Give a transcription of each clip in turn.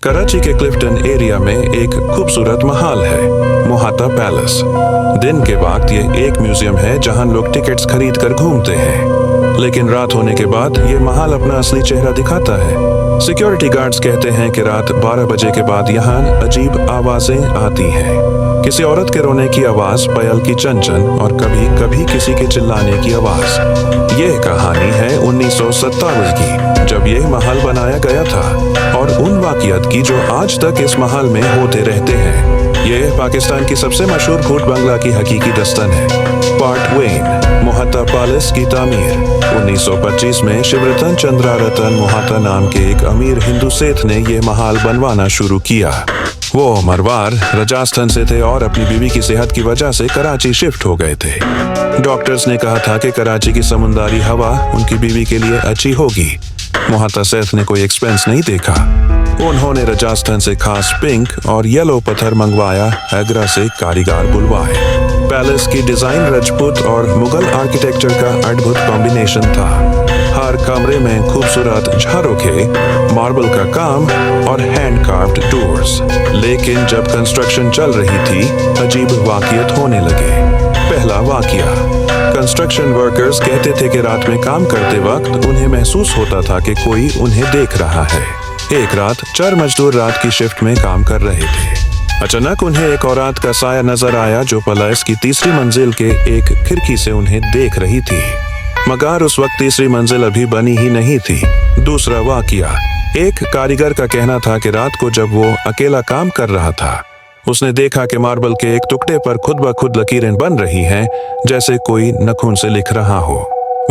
कराची के क्लिफ्टन एरिया में एक खूबसूरत महल है, मोहता पैलेस। दिन के वक्त ये एक म्यूजियम है जहां लोग टिकट्स खरीद कर घूमते हैं, लेकिन रात होने के बाद ये महल अपना असली चेहरा दिखाता है। सिक्योरिटी गार्ड्स कहते हैं कि रात 12 बजे के बाद यहाँ अजीब आवाजें आती हैं। किसी औरत के रोने की आवाज, पायल की चंचन और कभी कभी किसी के चिल्लाने की आवाज। ये कहानी है 1957 की, जब ये महल बनाया गया था, और उन वाक़ियात की जो आज तक इस महल में होते रहते हैं। ये पाकिस्तान की सबसे मशहूर भूत बंगला की हकीकी दस्तन है। पार्ट वेन, मोहता पैलेस की तामीर। 1925 में शिवरतन चंद्रा रतन मोहता नाम के एक अमीर हिंदू सेठ ने यह महल बनवाना शुरू किया। वो मरवार राजस्थान से थे और अपनी बीवी की सेहत की वजह से कराची शिफ्ट हो गए थे। डॉक्टर्स ने कहा था कि कराची की समुद्री हवा उनकी बीवी के लिए अच्छी होगी। मोहता सेठ ने कोई एक्सपेंस नहीं देखा। उन्होंने राजस्थान से खास पिंक और येलो पत्थर मंगवाया, आगरा से कारीगर बुलवाए। पैलेस की डिजाइन राजपूत और मुगल आर्किटेक्चर का अद्भुत कॉम्बिनेशन था। हर कमरे में खूबसूरत झरोखे, मार्बल का काम और हैंड कार्व्ड डोर्स। लेकिन जब कंस्ट्रक्शन चल रही थी, अजीब वाक़ियात होने लगे। पहला वाक़िया, कंस्ट्रक्शन वर्कर्स कहते थे कि रात में काम करते वक्त उन्हें महसूस होता था कि कोई उन्हें देख रहा है। एक रात 4 मजदूर रात की शिफ्ट में काम कर रहे थे। अचानक उन्हें एक औरत का साया नजर आया जो पैलेस की तीसरी मंजिल के एक खिड़की से उन्हें देख रही थी, मगर उस वक्त तीसरी मंजिल अभी बनी ही नहीं थी। दूसरा वाक़िया, एक कारीगर का कहना था कि रात को जब वो अकेला काम कर रहा था, उसने देखा कि मार्बल के एक टुकड़े पर खुद ब खुद लकीरें बन रही हैं, जैसे कोई नखून से लिख रहा हो।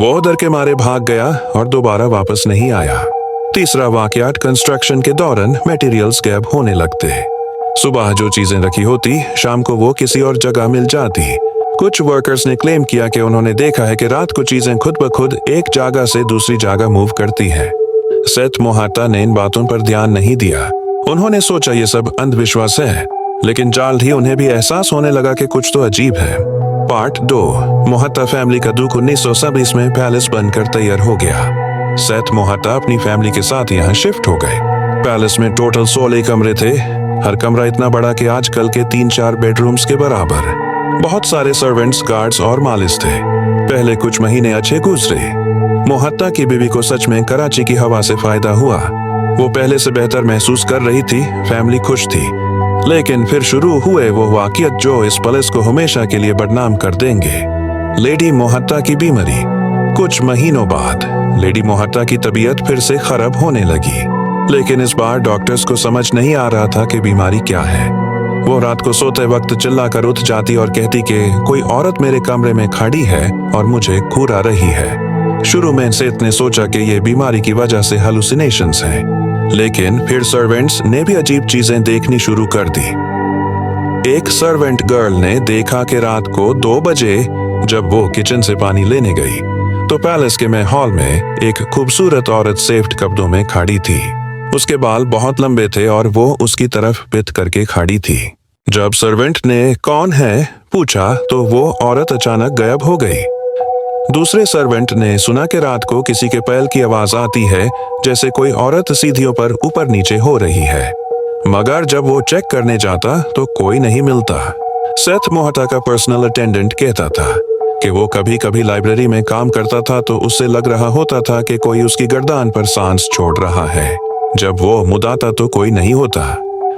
वो डर के मारे भाग गया और दोबारा वापस नहीं आया। तीसरा वाक़या, कंस्ट्रक्शन के दौरान मटेरियल्स गैप होने लगते। सुबह जो चीजें रखी होती, शाम को वो किसी और जगह मिल जाती। कुछ वर्कर्स ने क्लेम किया कि उन्होंने देखा है कि रात को चीजें खुद ब खुद एक जगह से दूसरी जगह मूव करती हैं। सेठ मोहता ने इन बातों पर ध्यान नहीं दिया। उन्होंने सोचा ये सब अंधविश्वास है, लेकिन जल्द ही उन्हें भी एहसास होने लगा कि कुछ तो अजीब है। पार्ट 2, मोहता फैमिली का दुख। 1927 में पैलेस बनकर तैयार हो गया। सेठ मोहता अपनी फैमिली के साथ यहाँ शिफ्ट हो गए। पैलेस में टोटल 16 कमरे थे, हर कमरा इतना बड़ा कि आजकल के 3-4 बेडरूम्स के बराबर। बहुत सारे सर्वेंट्स, गार्ड्स और मालिस थे। पहले कुछ महीने अच्छे गुजरे। मोहता की बीवी को सच में कराची की हवा से फायदा हुआ। वो पहले से बेहतर महसूस कर रही थी, फैमिली खुश थी। लेकिन फिर शुरू हुए वो वाक़ियात जो इस पैलेस को हमेशा के लिए बदनाम कर देंगे। लेडी मोहता की बीमारी। कुछ महीनों बाद लेडी मोहता की तबीयत फिर से खराब होने लगी, लेकिन इस बार डॉक्टर्स को समझ नहीं आ रहा था कि बीमारी क्या है। वो रात को सोते वक्त चिल्लाकर उठ जाती और कहती कि कोई औरत मेरे कमरे में खड़ी है और मुझे घूरा रही है। शुरू में सेठ ने सोचा कि ये बीमारी की वजह से हेलुसिनेशंस हैं, लेकिन फिर सर्वेंट्स ने भी अजीब चीजें देखनी शुरू कर दी। एक सर्वेंट गर्ल ने देखा कि रात को 2 बजे जब वो किचन से पानी लेने गई, तो पैलेस के हॉल में एक खूबसूरत औरत सेफ्ट कपड़ों में खड़ी थी। उसके बाल बहुत लंबे थे और वो उसकी तरफ पिट करके खड़ी थी। जब सर्वेंट ने कौन है पूछा, तो वो औरत अचानक गायब हो गई। दूसरे सर्वेंट ने सुना कि रात को किसी के पैर की आवाज आती है, जैसे कोई औरत सीढ़ियों पर ऊपर नीचे हो रही है, मगर जब वो चेक करने जाता तो कोई नहीं मिलता। सेठ मोहता का पर्सनल अटेंडेंट कहता था कि वो कभी कभी लाइब्रेरी में काम करता था तो उससे लग रहा होता था कि कोई उसकी गर्दन पर सांस छोड़ रहा है। जब वो मुदाता तो कोई नहीं होता।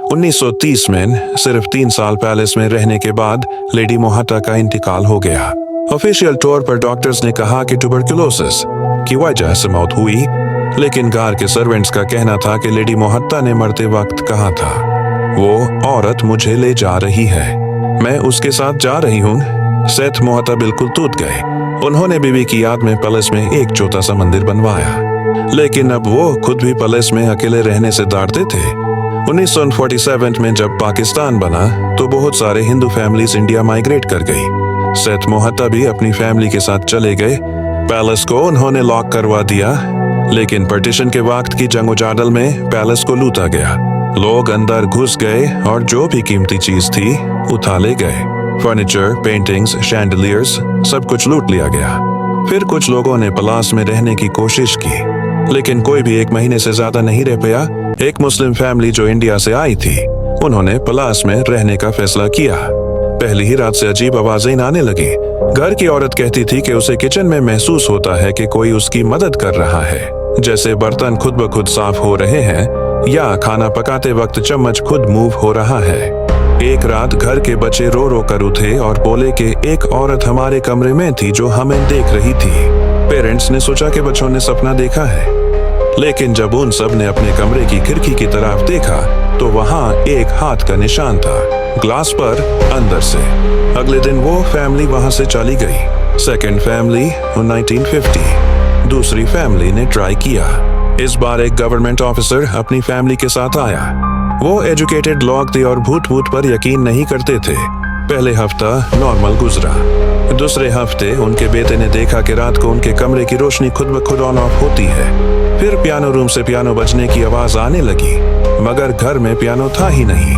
1930 में सिर्फ 3 साल पैलेस में रहने के बाद लेडी मोहता का इंतकाल हो गया। ऑफिशियल तौर पर डॉक्टर्स ने कहा कि ट्यूबरकुलोसिस की वजह से मौत हुई, लेकिन घर के सर्वेंट्स का कहना था कि लेडी मोहता ने मरते वक्त कहा था, वो औरत मुझे ले जा रही है, मैं उसके साथ जा रही हूँ। सेठ मोहता बिल्कुल टूट गए। उन्होंने बीवी की याद में पैलेस में एक छोटा सा मंदिर बनवाया, लेकिन अब वो खुद भी पैलेस में अकेले रहने से डरते थे। 1947 में जब पाकिस्तान बना तो बहुत सारे हिंदू फैमिलीज इंडिया माइग्रेट कर गई। सेठ मोहता भी अपनी फैमिली के साथ चले गए। पैलेस को उन्होंने लॉक करवा दिया, लेकिन पार्टीशन के वक्त की जंगोजाडल में पैलेस को लूटा गया। लोग अंदर घुस गए और जो भी कीमती चीज थी उठा ले गए। फर्नीचर, पेंटिंग्स, शैंडलियर्स, सब कुछ लूट लिया गया। फिर कुछ लोगों ने पैलेस में रहने की कोशिश की, लेकिन कोई भी 1 महीने से ज्यादा नहीं रह पाया एक मुस्लिम फैमिली जो इंडिया से आई थी, उन्होंने पलास में रहने का फैसला किया। पहली ही रात से अजीब आवाजें आने लगी। घर की औरत कहती थी कि उसे किचन में महसूस होता है कि कोई उसकी मदद कर रहा है, जैसे बर्तन खुद ब खुद साफ हो रहे हैं या खाना पकाते वक्त चम्मच खुद मूव हो रहा है। एक रात घर के बच्चे रो रो कर उठे और बोले कि एक औरत हमारे कमरे में थी जो हमें देख रही थी। पेरेंट्स ने सोचा कि बच्चों ने सपना देखा है, लेकिन जब उन सब ने अपने कमरे की खिड़की की तरफ देखा तो वहाँ एक हाथ का निशान था, ग्लास पर अंदर से। अगले दिन वो फैमिली वहाँ से चली गई। सेकेंड फैमिली 1950, दूसरी फैमिली ने ट्राई किया। इस बार एक गवर्नमेंट ऑफिसर अपनी फैमिली के साथ आया। वो एजुकेटेड लोग थे और भूत भूत पर यकीन नहीं करते थे। पहले हफ्ता नॉर्मल गुजरा। दूसरे हफ्ते उनके बेटे ने देखा कि रात को उनके कमरे की रोशनी खुद ब खुद ऑन ऑफ होती है। फिर पियानो रूम से पियानो बजने की आवाज आने लगी, मगर घर में पियानो था ही नहीं।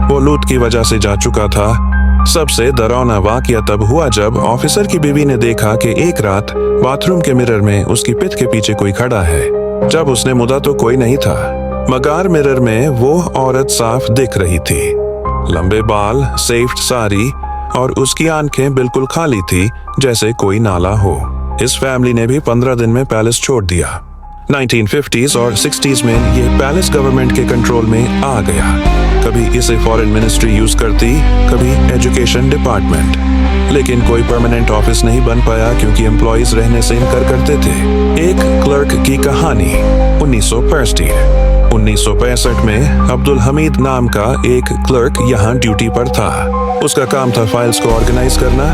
वो लूट की वजह से जा चुका था। सबसे डरावना वाकया तब हुआ जब ऑफिसर की बीवी ने देखा कि एक रात बाथरूम के मिरर में उसकी पिठ के पीछे कोई खड़ा है। जब उसने मुदा तो कोई नहीं था, मगर मिरर में वो औरत साफ दिख रही थी। लंबे बाल, सेफ्ट साड़ी और उसकी आंखें बिल्कुल खाली थी, जैसे कोई नाला हो। इस फैमिली ने भी 15 दिन में पैलेस छोड़ दिया। 1950s और 60s में ये पैलेस गवर्नमेंट के कंट्रोल में आ गया। कभी इसे फॉरेन मिनिस्ट्री यूज करती, कभी एजुकेशन डिपार्टमेंट, लेकिन कोई परमानेंट ऑफिस नहीं बन पाया क्योंकि एम्प्लॉइज रहने से इनकार करते थे। एक क्लर्क की कहानी 1965 में अब्दुल हमीद नाम का एक क्लर्क यहाँ ड्यूटी पर था। उसका काम था फाइल्स को ऑर्गेनाइज करना।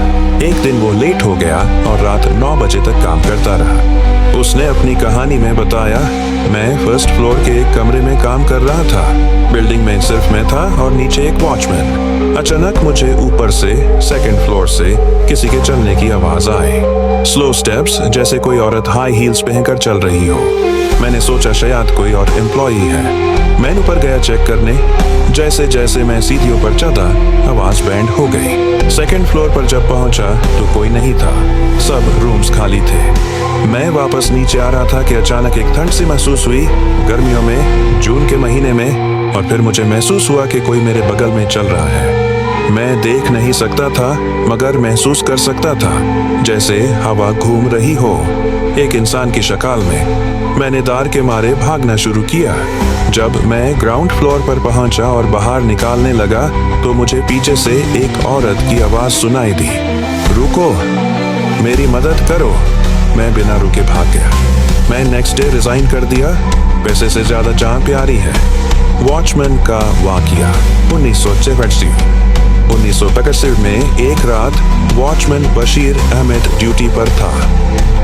एक दिन वो लेट हो गया और रात 9 बजे तक काम करता रहा। उसने अपनी कहानी में बताया, मैं फर्स्ट फ्लोर के एक कमरे में काम कर रहा था। बिल्डिंग में सिर्फ मैं था और नीचे एक वॉचमैन। अचानक मुझे ऊपर से सेकंड फ्लोर से किसी के चलने की आवाज आई। स्लो स्टेप्स, जैसे कोई औरत हाई हील्स पहनकर चल रही हो। मैंने सोचा शायद कोई और एम्प्लॉई है। मैं ऊपर गया चेक करने। जैसे जैसे मैं सीढ़ियों पर चढ़ा, आवाज बैंड हो गई। सेकंड फ्लोर पर जब पहुंचा तो कोई नहीं था, सब रूम्स खाली थे। मैं वापस नीचे आ रहा था कि अचानक एक ठंड सी महसूस हुई, गर्मियों में, जून के महीने में, और फिर मुझे महसूस हुआ कि कोई मेरे बगल में चल रहा है। मैं देख नहीं सकता था, मगर महसूस कर सकता था जैसे हवा घूम रही हो, एक इंसान की शक्ल में। मैंने डर के मारे भागना शुरू किया। जब मैं ग्राउंड फ्लोर पर पहुंचा और बाहर निकालने लगा तो मुझे पीछे से एक औरत की आवाज सुनाई दी, रुको, मेरी मदद करो। मैं बिना रुके भाग गया। मैं नेक्स्ट डे रिजाइन कर दिया। पैसे से ज्यादा जान प्यारी है। वॉचमैन का वाकया 1985 में एक रात वॉचमैन बशीर अहमद ड्यूटी पर था।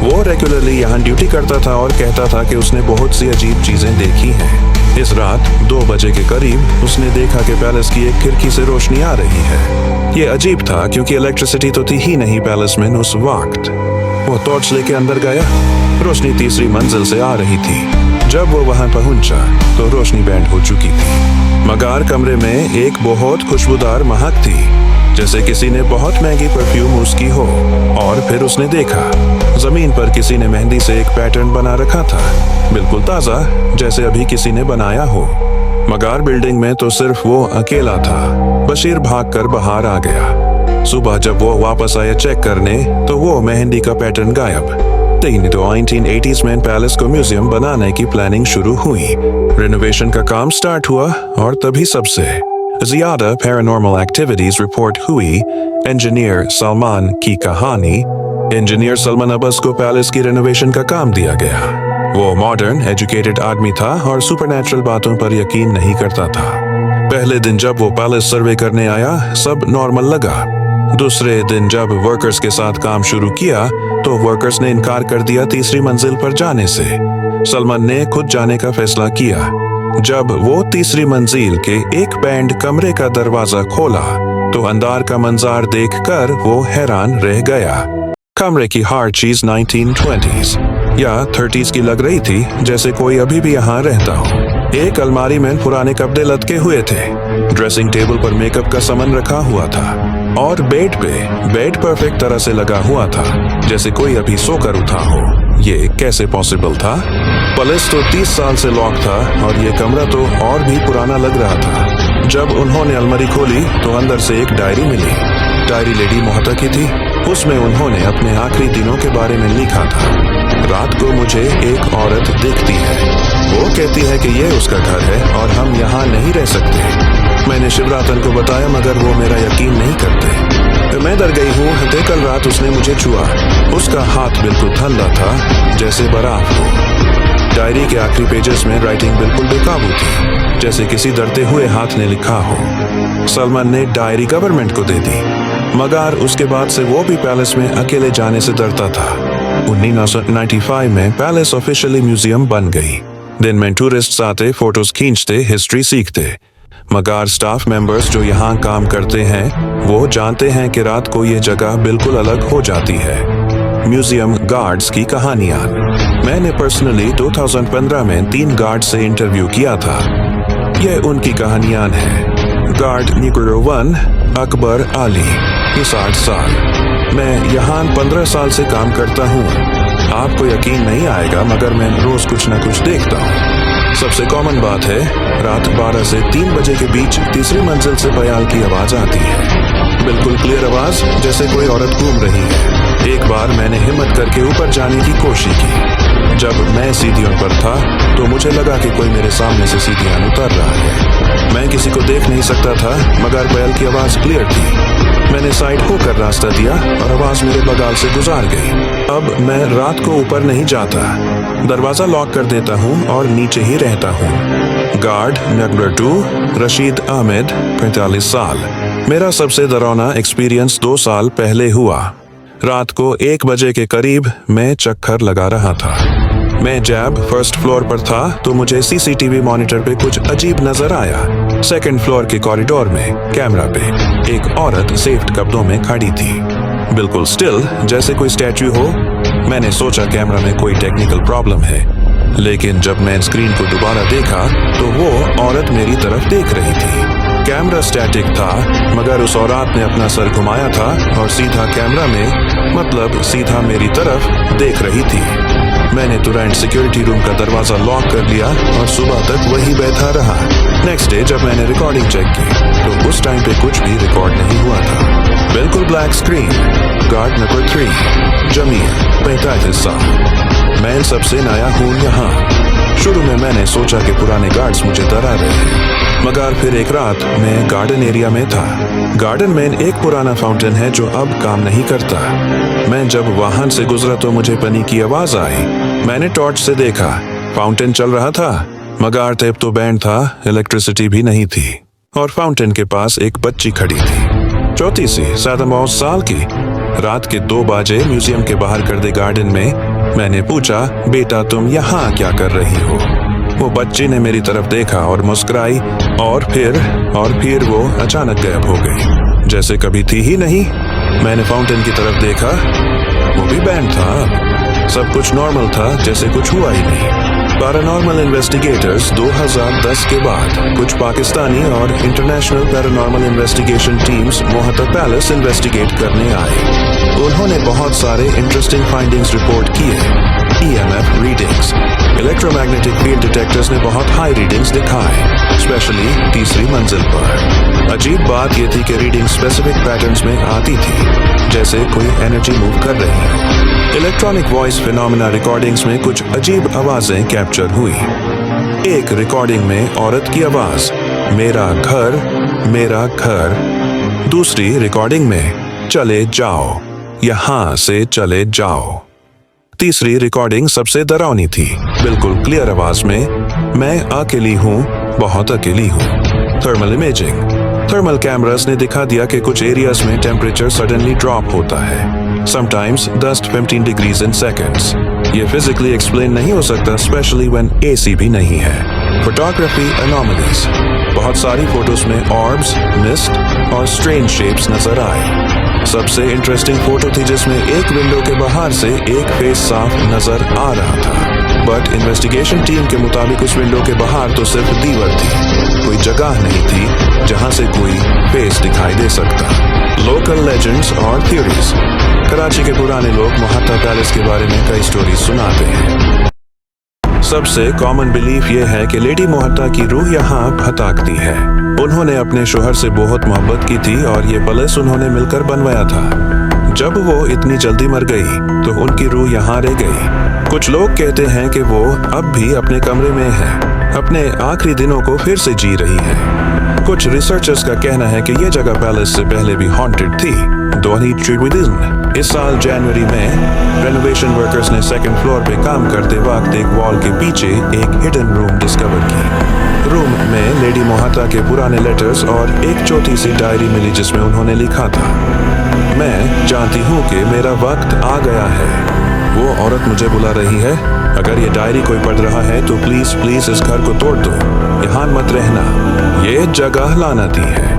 वो रेगुलरली यहाँ ड्यूटी करता था और कहता था कि उसने बहुत सी अजीब चीजें देखी हैं। इस रात 2 बजे के करीब उसने देखा कि पैलेस की एक खिड़की से रोशनी आ रही है। ये अजीब था क्योंकि इलेक्ट्रिसिटी तो थी ही नहीं पैलेस में उस वक्त। वो टॉर्च लेके अंदर गया। रोशनी तीसरी मंजिल से आ रही थी। जब वो वहां पहुंचा तो रोशनी बैंड हो चुकी थी, मगर कमरे में एक बहुत खुशबूदार महक थी, जैसे किसी ने बहुत महंगी परफ्यूम उसकी हो। और फिर उसने देखा जमीन पर किसी ने मेहंदी से एक पैटर्न बना रखा था, बिल्कुल ताजा, जैसे अभी किसी ने बनाया हो। मगर बिल्डिंग में तो सिर्फ वो अकेला था। बशीर भागकर बाहर आ गया। सुबह जब वो वापस आया चेक करने तो वो मेहंदी का पैटर्न गायब। 1980s में पैलेस को म्यूजियम बनाने की प्लानिंग शुरू हुई। रिनोवेशन का काम स्टार्ट हुआ और तभी सबसे ज्यादा पैरानॉर्मल एक्टिविटीज रिपोर्ट हुई। इंजीनियर सलमान की कहानी। इंजीनियर सलमान अब्बास को पैलेस की रिनोवेशन का काम दिया गया। वो मॉडर्न एजुकेटेड आदमी था और सुपरनैचुरल बातों पर यकीन नहीं करता था। पहले दिन जब वो पैलेस सर्वे करने आया, सब नॉर्मल लगा। दूसरे दिन जब वर्कर्स के साथ काम शुरू किया तो वर्कर्स ने इनकार कर दिया तीसरी मंजिल पर जाने से। सलमान ने खुद जाने का फैसला किया। जब वो तीसरी मंजिल के एक बैंड कमरे का दरवाजा खोला तो अंदर का मंजर देखकर वो हैरान रह गया। कमरे की हर चीज 1920s या 30s की लग रही थी, जैसे कोई अभी भी यहाँ रहता हो। एक अलमारी में पुराने कपड़े लटके हुए थे। ड्रेसिंग टेबल पर मेकअप का सामान रखा हुआ था और बेड परफेक्ट तरह से लगा हुआ था, जैसे कोई अभी सोकर उठा हो। ये कैसे पॉसिबल था? पुलिस तो 30 साल से लॉक था और ये कमरा तो और भी पुराना लग रहा था। जब उन्होंने अलमारी खोली तो अंदर से एक डायरी मिली। डायरी लेडी मोहता की थी। उसमें उन्होंने अपने आखिरी दिनों के बारे में लिखा था। रात को मुझे एक औरत दिखती है। वो कहती है कि ये उसका घर है और हम यहाँ नहीं रह सकते। मैंने शिवरातन को बताया मगर वो मेरा यकीन नहीं करते। मैं डर गई हूँ। कल रात उसने मुझे छुआ। उसका हाथ बिल्कुल ठंडा था जैसे बर्फ हो। डायरी के आखिरी पेजेस में राइटिंग बिल्कुल बेकाबू थी, जैसे किसी डरते हुए हाथ ने लिखा हो। सलमान ने डायरी गवर्नमेंट को दे दी मगर उसके बाद से वो भी पैलेस में अकेले जाने से डरता था। 1995 में पैलेस ऑफिशियली म्यूजियम बन गई। दिन में टूरिस्ट्स आते, फोटोज खींचते, हिस्ट्री सीखते। मगर स्टाफ मेंबर्स जो यहाँ काम करते हैं वो जानते हैं कि रात को ये जगह बिल्कुल अलग हो जाती है। म्यूजियम गार्ड्स की कहानियां। मैंने पर्सनली 2015 में 3 गार्ड से इंटरव्यू किया था। ये उनकी कहानियां हैं। गार्ड निगरो 1 अकबर आली, 60 साल। मैं यहाँ 15 साल से काम करता हूँ। आपको यकीन नहीं आएगा मगर मैं रोज कुछ न कुछ देखता हूँ। सबसे कॉमन बात है, रात 12 से 3 बजे के बीच तीसरी मंजिल से बयाल की आवाज आती है। बिल्कुल क्लियर आवाज, जैसे कोई औरत घूम रही है। एक बार मैंने हिम्मत करके ऊपर जाने की कोशिश की। जब मैं सीढ़ियों पर था तो मुझे लगा कि कोई मेरे सामने से सीढ़ियां उतर रहा है। मैं किसी को देख नहीं सकता था मगर बैल की आवाज क्लियर थी। मैंने साइड होकर रास्ता दिया और आवाज मेरे बगल से गुजार गई। अब मैं रात को ऊपर नहीं जाता। दरवाजा लॉक कर देता हूँ और नीचे ही रहता हूँ। गार्ड नंबर 2 रशीद अहमद, 45 साल। मेरा सबसे डरावना एक्सपीरियंस 2 साल पहले हुआ। रात को 1 बजे के करीब मैं चक्कर लगा रहा था। मैं जब फर्स्ट फ्लोर पर था तो मुझे सीसीटीवी मॉनिटर पे कुछ अजीब नजर आया। सेकंड फ्लोर के कॉरिडोर में कैमरा पे एक औरत सेफ्ट कपड़ों में खड़ी थी, बिल्कुल स्टिल, जैसे कोई स्टैच्यू हो। मैंने सोचा कैमरा में कोई टेक्निकल प्रॉब्लम है, लेकिन जब मैं स्क्रीन को दोबारा देखा तो वो औरत मेरी तरफ देख रही थी। कैमरा स्टैटिक था मगर उस औरत ने अपना सर घुमाया था और सीधा कैमरा में, मतलब सीधा मेरी तरफ देख रही थी। मैंने तुरंत सिक्योरिटी रूम का दरवाजा लॉक कर लिया और सुबह तक वही बैठा रहा। नेक्स्ट डे जब मैंने रिकॉर्डिंग चेक की तो उस टाइम पे कुछ भी रिकॉर्ड नहीं हुआ था। बिल्कुल black screen. Guard number 3 Jamil, 45 साल। मैं सबसे नया हूँ यहाँ। शुरू में मैंने सोचा कि पुराने गार्ड्स मुझे डरा रहे हैं, मगर फिर एक रात मैं गार्डन एरिया में था। गार्डन में एक पुराना फाउंटेन है जो अब काम नहीं करता। मैं जब वाहन से गुजरा तो मुझे पानी की आवाज आई। मैंने टॉर्च से देखा, फाउंटेन चल रहा था मगर तब तो बैंड था, इलेक्ट्रिसिटी भी नहीं थी। और फाउंटेन के पास एक बच्ची खड़ी थी, छोटी सी, 7 साल की। रात के 2 बजे म्यूजियम के बाहर कर दे गार्डन में मैंने पूछा, बेटा तुम यहाँ क्या कर रही हो? वो बच्ची ने मेरी तरफ देखा और मुस्कुराई और फिर वो अचानक गायब हो गई, जैसे कभी थी ही नहीं। मैंने फाउंटेन की तरफ देखा, वो भी बैंड था। सब कुछ नॉर्मल था, जैसे कुछ हुआ ही नहीं। पैरानॉर्मल इन्वेस्टिगेटर्स 2010 के बाद कुछ पाकिस्तानी और international paranormal investigation teams Mohta palace investigate करने आए। उन्होंने बहुत सारे इंटरेस्टिंग फाइंडिंग्स रिपोर्ट किए। EMF readings, electromagnetic field detectors ने बहुत हाई रीडिंग्स दिखाए, स्पेशली तीसरी मंजिल पर। अजीब बात यह थी कि रीडिंग स्पेसिफिक पैटर्न्स में आती थी, जैसे कोई एनर्जी मूव कर रही है। इलेक्ट्रॉनिक वॉइस फिनोमेना रिकॉर्डिंग्स में कुछ अजीब आवाजें कैप्चर हुई। एक रिकॉर्डिंग में औरत की आवाज, मेरा घर, मेरा घर। दूसरी रिकॉर्डिंग में, चले जाओ, यहाँ से चले जाओ। तीसरी रिकॉर्डिंग सबसे डरावनी थी, बिल्कुल क्लियर आवाज में, मैं अकेली हूँ, बहुत अकेली हूँ। थर्मल इमेजिंग, थर्मल कैमरास ने दिखा दिया कि कुछ एरियाज में टेम्परेचर सडनली ड्रॉप होता है, समटाइम्स 10-15 डिग्रीज इन सेकेंड्स। ये फिजिकली एक्सप्लेन नहीं हो सकता, स्पेशली व्हेन AC भी नहीं है। फोटोग्राफी एनोमलीज, बहुत सारी फोटोज में ऑर्ब्स, मिस्ट और स्ट्रेंज शेप्स नजर आए। सबसे इंटरेस्टिंग फोटो थी जिसमें एक विंडो के बाहर से एक फेस साफ नजर आ रहा था, बट इन्वेस्टिगेशन टीम के मुताबिक उस विंडो के बाहर तो सिर्फ दीवार थी, कोई जगह नहीं थी जहां से कोई फेस दिखाई दे सकता। लोकल लेजेंड्स और थ्योरीज। कराची के पुराने लोग मोहत्ता पैलेस के बारे में कई स्टोरीज सुनाते हैं। सबसे कॉमन बिलीफ ये है कि लेडी मोहत्ता की रूह यहाँ भटकती है। उन्होंने अपने शोहर से बहुत मोहब्बत की थी और ये पैलेस उन्होंने मिलकर बनवाया था। जब वो इतनी जल्दी मर गई तो उनकी रूह यहाँ रह गई। कुछ लोग कहते हैं कि वो अब भी अपने कमरे में है, अपने आखिरी दिनों को फिर से जी रही है। कुछ रिसर्चर्स का कहना है कि ये जगह पैलेस से पहले भी हॉन्टेड थी। इस साल जनवरी में रेनोवेशन वर्कर्स ने सेकंड फ्लोर पे काम करते वक्त एक वॉल के पीछे एक हिडन रूम डिस्कवर की। रूम में लेडी मोहत्ता के पुराने लेटर्स और एक छोटी सी डायरी मिली जिसमें उन्होंने लिखा था, मैं जानती हूँ कि मेरा वक्त आ गया है। वो औरत मुझे बुला रही है। अगर ये डायरी कोई पढ़ रहा है तो प्लीज प्लीज इस घर को तोड़ दो, यहाँ मत रहना, ये जगह लानती है।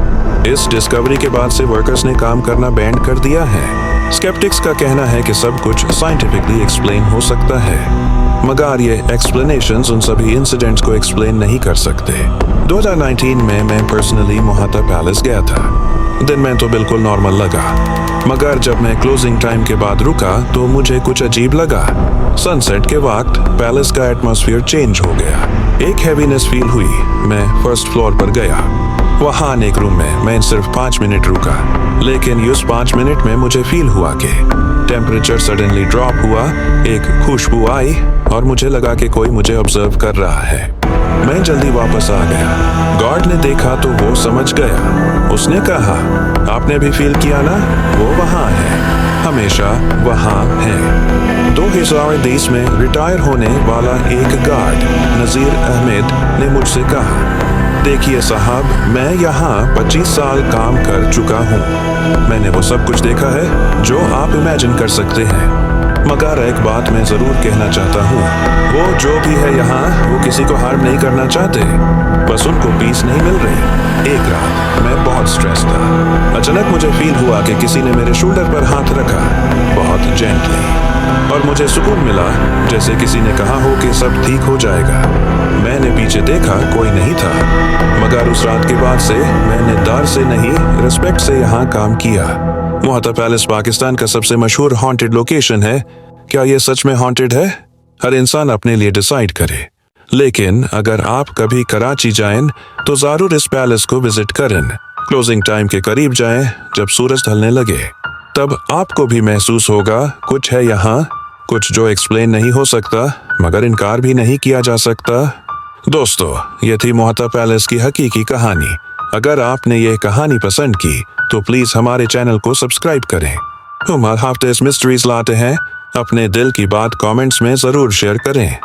इस डिस्कवरी के बाद से वर्कर्स ने काम करना बैंड कर दिया है। स्केप्टिक्स का कहना है कि सब कुछ साइंटिफिकली एक्सप्लेन हो सकता है, मगर ये एक्सप्लेनेशंस उन सभी इंसिडेंट्स को एक्सप्लेन नहीं कर सकते। 2019 में मैं पर्सनली मोहत्ता पैलेस गया था। दिन में तो बिल्कुल नॉर्मल लगा, मगर जब मैं क्लोजिंग टाइम के बाद रुका तो मुझे कुछ अजीब लगा। सनसेट के वक्त पैलेस का एटमॉस्फेयर चेंज हो गया। एक हैवीनेस फील हुई। मैं फर्स्ट फ्लोर पर गया। वहाँ एक रूम में मैं सिर्फ 5 मिनट रुका, लेकिन उस 5 मिनट में मुझे फील हुआ कि टेम्परेचर सडनली ड्रॉप हुआ, एक खुशबू आई और मुझे लगा कि कोई मुझे ऑब्जर्व कर रहा है। मैं जल्दी वापस आ गया। गार्ड ने देखा तो वो समझ गया। उसने कहा, आपने भी फील किया ना, वो वहाँ है, हमेशा वहाँ है। 2020 में रिटायर होने वाला एक गार्ड नजीर अहमद ने मुझसे कहा, देखिए साहब, मैं यहाँ 25 साल काम कर चुका हूँ। मैंने वो सब कुछ देखा है जो आप इमेजिन कर सकते हैं, मगर एक बात मैं जरूर कहना चाहता हूँ, वो जो भी है यहाँ वो किसी को हार्म नहीं करना चाहते, बस उनको पीस नहीं मिल रही। एक रात मैं बहुत स्ट्रेस था। अचानक मुझे फील हुआ कि किसी ने मेरे शोल्डर पर हाथ रखा, बहुत जेंटली, और मुझे सुकून मिला, जैसे किसी ने कहा हो कि सब ठीक हो जाएगा। मैंने पीछे देखा, कोई नहीं था, मगर उस रात के बाद से मैंने डर से नहीं, रिस्पेक्ट से यहाँ काम किया। मोहत्ता पैलेस पाकिस्तान का सबसे मशहूर हॉन्टेड लोकेशन है। क्या ये सच में हॉन्टेड है? हर इंसान अपने लिए डिसाइड करे, लेकिन अगर आप कभी कराची जाएं तो जरूर इस पैलेस को विजिट करें। क्लोजिंग टाइम के करीब जाएं, जब सूरज ढलने लगे, तब आपको भी महसूस होगा कुछ है यहाँ, कुछ जो एक्सप्लेन नहीं हो सकता, मगर इनकार भी नहीं किया जा सकता। दोस्तों, ये थी मोहत्ता पैलेस की हकीकी कहानी। अगर आपने ये कहानी पसंद की तो प्लीज हमारे चैनल को सब्सक्राइब करें। हम हर हफ्ते इस मिस्ट्रीज लाते हैं। अपने दिल की बात कमेंट्स में जरूर शेयर करें।